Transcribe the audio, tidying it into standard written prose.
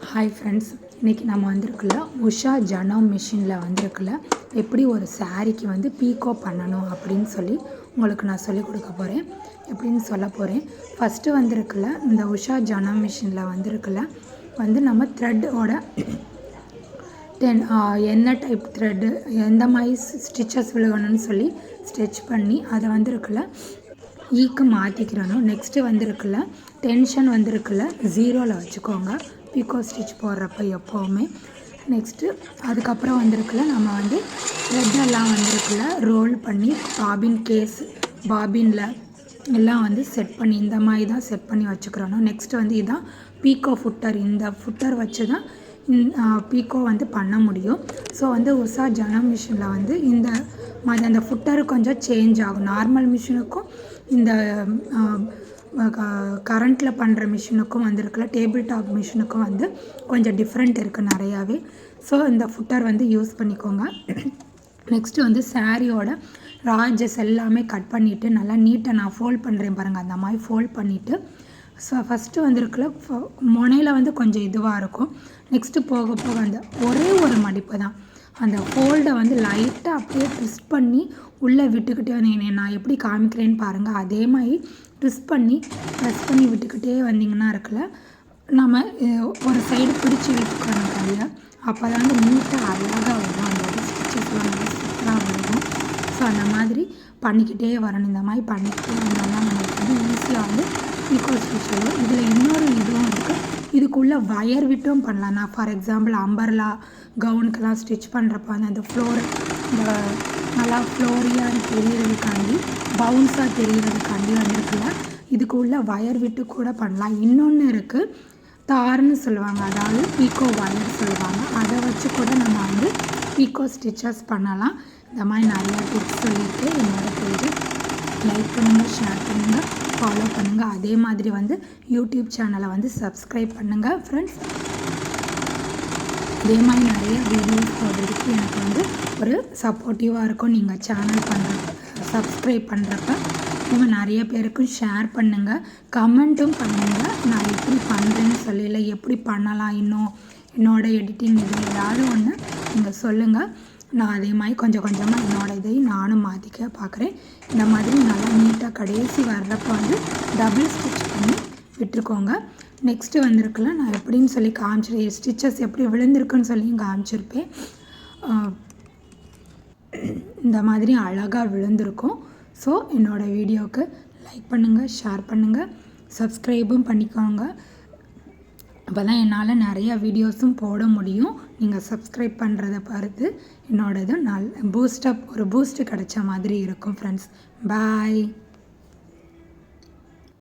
Hi friends, இன்றைக்கி நம்ம வந்திருக்குல்ல உஷா ஜனம் மிஷினில் வந்திருக்குல்ல எப்படி ஒரு சாரீக்கு வந்து பீக்கோ பண்ணணும் அப்படின்னு சொல்லி உங்களுக்கு நான் சொல்லிக் கொடுக்க போகிறேன். எப்படின்னு சொல்ல போகிறேன். ஃபஸ்ட்டு வந்திருக்குல்ல இந்த உஷா ஜனம் மிஷினில் வந்திருக்குல்ல வந்து நம்ம த்ரெட்டோட என்ன டைப் த்ரெட்டு எந்த மாதிரி ஸ்டிச்சஸ் விழுகணும்னு சொல்லி ஸ்டிச் பண்ணி அதை வந்திருக்குல்ல ஈக்கு மாற்றிக்கிறணும். நெக்ஸ்ட்டு வந்திருக்குல்ல டென்ஷன் வந்திருக்குல்ல 0ல் வச்சுக்கோங்க பீக்கோ ஸ்டிச் போடுறப்ப எப்போவுமே. நெக்ஸ்ட்டு அதுக்கப்புறம் வந்திருக்குல்ல நம்ம வந்து த்ரெட்டெல்லாம் வந்திருக்குல்ல ரோல் பண்ணி பாபினில் எல்லாம் வந்து செட் பண்ணி இந்த மாதிரி தான் செட் பண்ணி வச்சுக்கிறணும். நெக்ஸ்ட்டு வந்து இதுதான் பீக்கோ ஃபுட்டர். இந்த ஃபுட்டர் வச்சு தான் பீக்கோ வந்து பண்ண முடியும். ஸோ வந்து உஷா ஜனம் மிஷினில் வந்து இந்த மாதிரி அந்த ஃபுட்டரு கொஞ்சம் சேஞ்ச் ஆகும். நார்மல் மிஷினுக்கும் இந்த கரண்ட்டில் பண்ணுற மிஷினுக்கும் வந்திருக்குல்ல டேபிள் டாப் மிஷினுக்கும் வந்து கொஞ்சம் டிஃப்ரெண்ட் இருக்குது நிறையாவே. ஸோ இந்த ஃபுட்டர் வந்து யூஸ் பண்ணிக்கோங்க. நெக்ஸ்ட்டு வந்து சாரியோட ராஜஸ் எல்லாமே கட் பண்ணிவிட்டு நல்லா நீட்டாக நான் ஃபோல்ட் பண்ணுறேன் பாருங்கள், அந்த மாதிரி ஃபோல்ட் பண்ணிவிட்டு ஸோ ஃபஸ்ட்டு வந்திருக்குல்ல முனையில் வந்து கொஞ்சம் இதுவாக இருக்கும். நெக்ஸ்ட்டு போக போக அந்த ஒரே ஒரு மடிப்பு தான் அந்த ஃபோல்டை வந்து லைட்டாக அப்படியே ட்விஸ்ட் பண்ணி உள்ளே விட்டுக்கிட்டே வந்தீங்க. நான் எப்படி காமிக்கிறேன்னு பாருங்கள். அதே மாதிரி ட்விஸ்ட் பண்ணி ப்ரெஸ் பண்ணி விட்டுக்கிட்டே வந்தீங்கன்னா இருக்குல்ல நம்ம ஒரு சைடு பிடிச்சி விட்டுக்கணும் கையை. அப்போ தான் வந்து நீட்டாக அழகாக வரும். அந்த ஸ்டிச்சஸ்லாம் நல்லா சூப்பராக வரும். ஸோ அந்த மாதிரி பண்ணிக்கிட்டே வரணும். இந்த மாதிரி பண்ணிக்கிட்டே வந்தோம்னா நம்மளுக்கு வந்து ஈஸியாக வந்து பீக்கோ ஸ்டிச் வரும். இதில் இன்னொரு இதுவும் இருக்குது, இதுக்குள்ளே வயர் விட்டும் பண்ணலாம். நான் ஃபார் எக்ஸாம்பிள் அம்பர்லா கவுனுக்கெல்லாம் ஸ்டிச் பண்ணுறப்ப அந்த ஃப்ளோர் இந்த நல்லா ஃப்ளோரியாக தெரியறதுக்காண்டி பவுன்ஸாக தெரியறதுக்காண்டி வந்துருக்குல்ல இதுக்குள்ளே வயர் விட்டு கூட பண்ணலாம். இன்னொன்று இருக்குது, தார்னு சொல்லுவாங்க, அதாவது பீக்கோ வயர் சொல்லுவாங்க. அதை வச்சு கூட நம்ம வந்து பீக்கோ ஸ்டிச்சஸ் பண்ணலாம். இந்த மாதிரி நிறையா டிப்ஸ் சொல்லிட்டு என்னோடய பேஜை லைக் பண்ணுங்கள், ஷேர் பண்ணுங்கள், ஃபாலோ பண்ணுங்கள். அதே மாதிரி வந்து யூடியூப் சேனலை வந்து சப்ஸ்கிரைப் பண்ணுங்கள் ஃப்ரெண்ட்ஸ். அதே மாதிரி நிறைய வீடியோஸ் போடுறதுக்கு எனக்கு வந்து ஒரு சப்போர்ட்டிவாக இருக்கும். நீங்கள் சேனல் சப்ஸ்கிரைப் பண்ணுறப்ப நீங்கள் நிறைய பேருக்கும் ஷேர் பண்ணுங்கள், கமெண்ட்டும் பண்ணுங்கள். நான் எப்படி பண்ணுறேன்னு சொல்லல, எப்படி பண்ணலாம், இன்னும் என்னோடய எடிட்டிங் இது ஏதாவது ஒன்று நீங்கள் சொல்லுங்கள். நான் அதே மாதிரி கொஞ்சம் கொஞ்சமாக என்னோடய இதையும் நானும் மாற்றிக்க பார்க்குறேன். இந்த மாதிரி நல்லா நீட்டாக கடைசி வர்றப்போ வந்து டபுள் ஸ்டிச் பண்ணி விட்டுருக்கோங்க. நெக்ஸ்ட்டு வந்திருக்குல்ல நான் எப்படின்னு சொல்லி காமிச்சிருக்கேன், ஸ்டிச்சஸ் எப்படி விழுந்திருக்குன்னு சொல்லியும் காமிச்சிருப்பேன். இந்த மாதிரி அழகாக விழுந்திருக்கும். ஸோ என்னோடய வீடியோவுக்கு லைக் பண்ணுங்கள், ஷேர் பண்ணுங்கள், சப்ஸ்கிரைபும் பண்ணிக்கோங்க. அப்போ தான் என்னால் நிறையா வீடியோஸும் போட முடியும். நீங்கள் சப்ஸ்கிரைப் பண்ணுறதை பொறுத்து என்னோடது ஒரு பூஸ்ட் கிடைச்ச மாதிரி இருக்கும் ஃப்ரெண்ட்ஸ். பாய்.